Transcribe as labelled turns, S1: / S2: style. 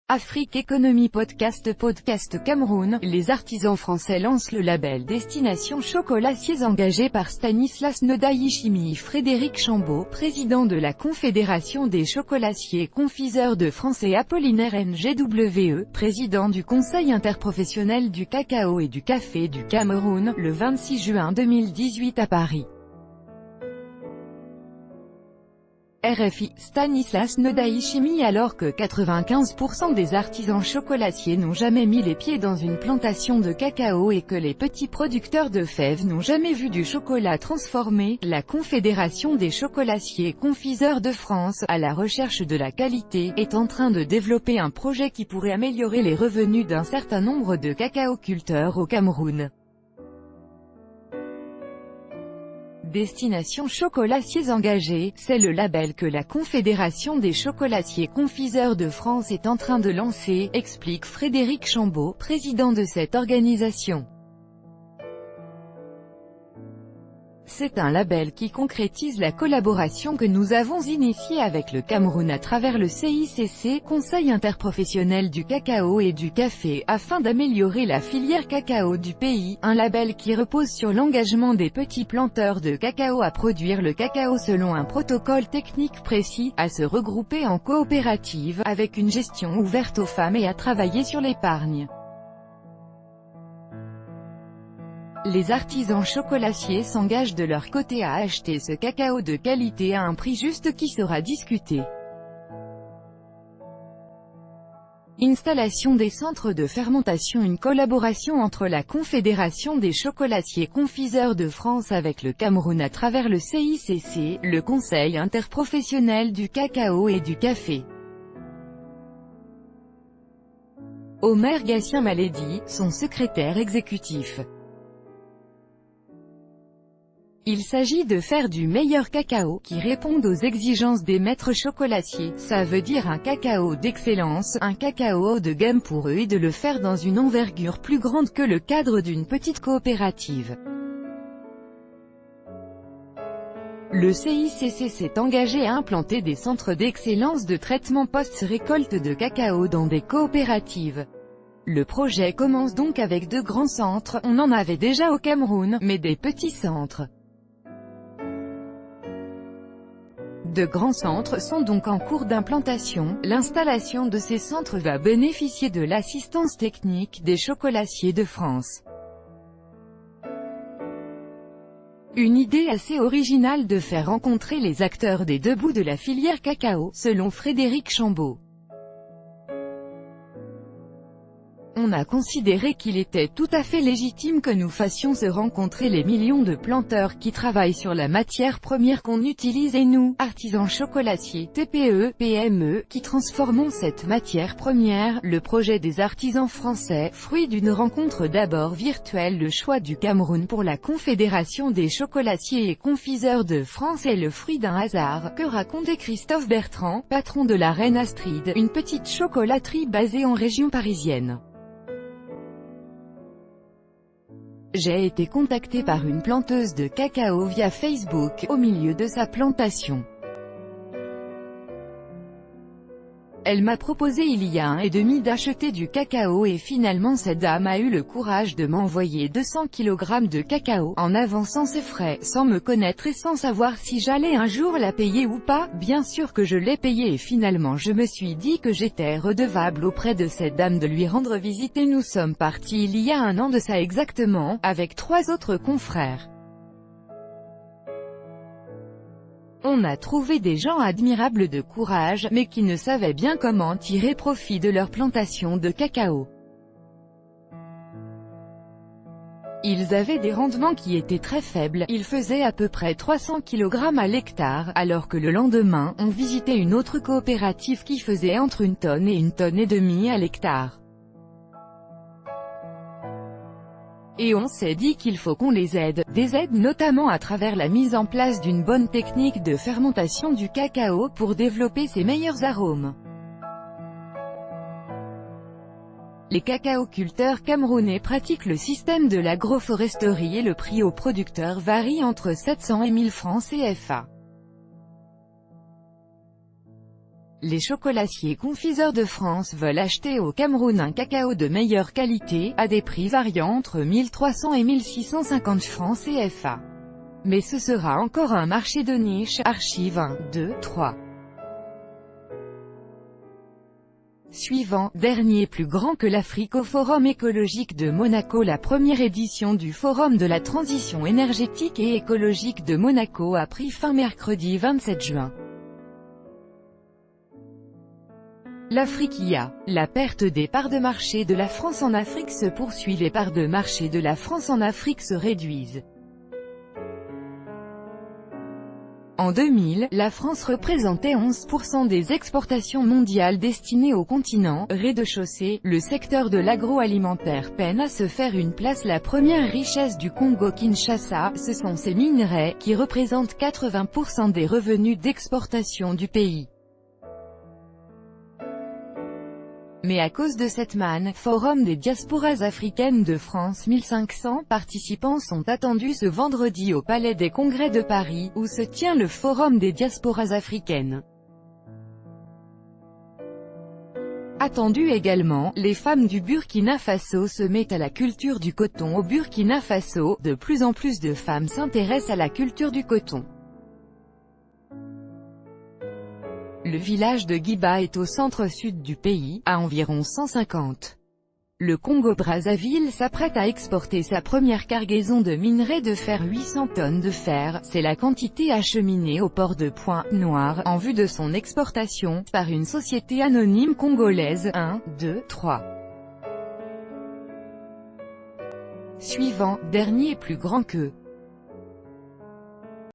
S1: Afrique Économie Podcast Cameroun, les artisans français lancent le label Destination Chocolatiers engagé par Stanislas Nodai-Chimie. Frédéric Chambaud, président de la Confédération des chocolatiers confiseurs de France et Apollinaire NGWE, président du Conseil interprofessionnel du cacao et du café du Cameroun, le 26 juin 2018 à Paris. RFI, Stanislas Nodai-Chimie. Alors que 95% des artisans chocolatiers n'ont jamais mis les pieds dans une plantation de cacao et que les petits producteurs de fèves n'ont jamais vu du chocolat transformé, la Confédération des chocolatiers confiseurs de France, à la recherche de la qualité, est en train de développer un projet qui pourrait améliorer les revenus d'un certain nombre de cacaoculteurs au Cameroun. Destination Chocolatiers engagés, c'est le label que la Confédération des chocolatiers confiseurs de France est en train de lancer, explique Frédéric Chambaud, président de cette organisation. C'est un label qui concrétise la collaboration que nous avons initiée avec le Cameroun à travers le CICC, Conseil interprofessionnel du cacao et du café, afin d'améliorer la filière cacao du pays, un label qui repose sur l'engagement des petits planteurs de cacao à produire le cacao selon un protocole technique précis, à se regrouper en coopérative, avec une gestion ouverte aux femmes et à travailler sur l'épargne. Les artisans chocolatiers s'engagent de leur côté à acheter ce cacao de qualité à un prix juste qui sera discuté. Installation des centres de fermentation. Une collaboration entre la Confédération des chocolatiers confiseurs de France avec le Cameroun à travers le CICC, le Conseil interprofessionnel du cacao et du café. Omer Gatien-Maledi, son secrétaire exécutif. Il s'agit de faire du meilleur cacao, qui réponde aux exigences des maîtres chocolatiers, ça veut dire un cacao d'excellence, un cacao haut de gamme pour eux et de le faire dans une envergure plus grande que le cadre d'une petite coopérative. Le CICC s'est engagé à implanter des centres d'excellence de traitement post-récolte de cacao dans des coopératives. Le projet commence donc avec de grands centres, on en avait déjà au Cameroun, mais des petits centres. De grands centres sont donc en cours d'implantation. L'installation de ces centres va bénéficier de l'assistance technique des chocolatiers de France. Une idée assez originale de faire rencontrer les acteurs des deux bouts de la filière cacao, selon Frédéric Chambaud. On a considéré qu'il était tout à fait légitime que nous fassions se rencontrer les millions de planteurs qui travaillent sur la matière première qu'on utilise et nous, artisans chocolatiers, TPE, PME, qui transformons cette matière première. Le projet des artisans français, fruit d'une rencontre d'abord virtuelle. Le choix du Cameroun pour la Confédération des chocolatiers et confiseurs de France est le fruit d'un hasard, que racontait Christophe Bertrand, patron de la Reine Astrid, une petite chocolaterie basée en région parisienne. J'ai été contacté par une planteuse de cacao via Facebook, au milieu de sa plantation. Elle m'a proposé il y a 1 an et demi d'acheter du cacao et finalement cette dame a eu le courage de m'envoyer 200 kg de cacao, en avançant ses frais, sans me connaître et sans savoir si j'allais un jour la payer ou pas. Bien sûr que je l'ai payé et finalement je me suis dit que j'étais redevable auprès de cette dame de lui rendre visite et nous sommes partis il y a 1 an de ça exactement, avec 3 autres confrères. On a trouvé des gens admirables de courage, mais qui ne savaient bien comment tirer profit de leur plantation de cacao. Ils avaient des rendements qui étaient très faibles, ils faisaient à peu près 300 kg à l'hectare, alors que le lendemain, on visitait une autre coopérative qui faisait entre 1 tonne et 1,5 tonnes à l'hectare. Et on s'est dit qu'il faut qu'on les aide, notamment à travers la mise en place d'une bonne technique de fermentation du cacao pour développer ses meilleurs arômes. Les cacaoculteurs camerounais pratiquent le système de l'agroforesterie et le prix aux producteurs varie entre 700 et 1000 francs CFA. Les chocolatiers confiseurs de France veulent acheter au Cameroun un cacao de meilleure qualité, à des prix variant entre 1300 et 1650 francs CFA. Mais ce sera encore un marché de niche. Archive 1, 2, 3. Suivant, dernier plus grand que l'Afrique au Forum écologique de Monaco. La première édition du Forum de la transition énergétique et écologique de Monaco a pris fin mercredi 27 juin. L'Afrique IA. La perte des parts de marché de la France en Afrique se poursuit. Les parts de marché de la France en Afrique se réduisent. En 2000, la France représentait 11% des exportations mondiales destinées au continent. Rez-de-chaussée, le secteur de l'agroalimentaire peine à se faire une place. La première richesse du Congo-Kinshasa, ce sont ses minerais, qui représentent 80% des revenus d'exportation du pays. Mais à cause de cette manne, Forum des diasporas africaines de France, 1500 participants sont attendus ce vendredi au Palais des Congrès de Paris, où se tient le Forum des diasporas africaines. Attendu également, les femmes du Burkina Faso se mettent à la culture du coton. Au Burkina Faso, de plus en plus de femmes s'intéressent à la culture du coton. Le village de Guiba est au centre-sud du pays, à environ 150. Le Congo-Brazzaville s'apprête à exporter sa première cargaison de minerai de fer. 800 tonnes de fer, c'est la quantité acheminée au port de Pointe-Noire, en vue de son exportation, par une société anonyme congolaise. 1, 2, 3. Suivant, dernier plus grand que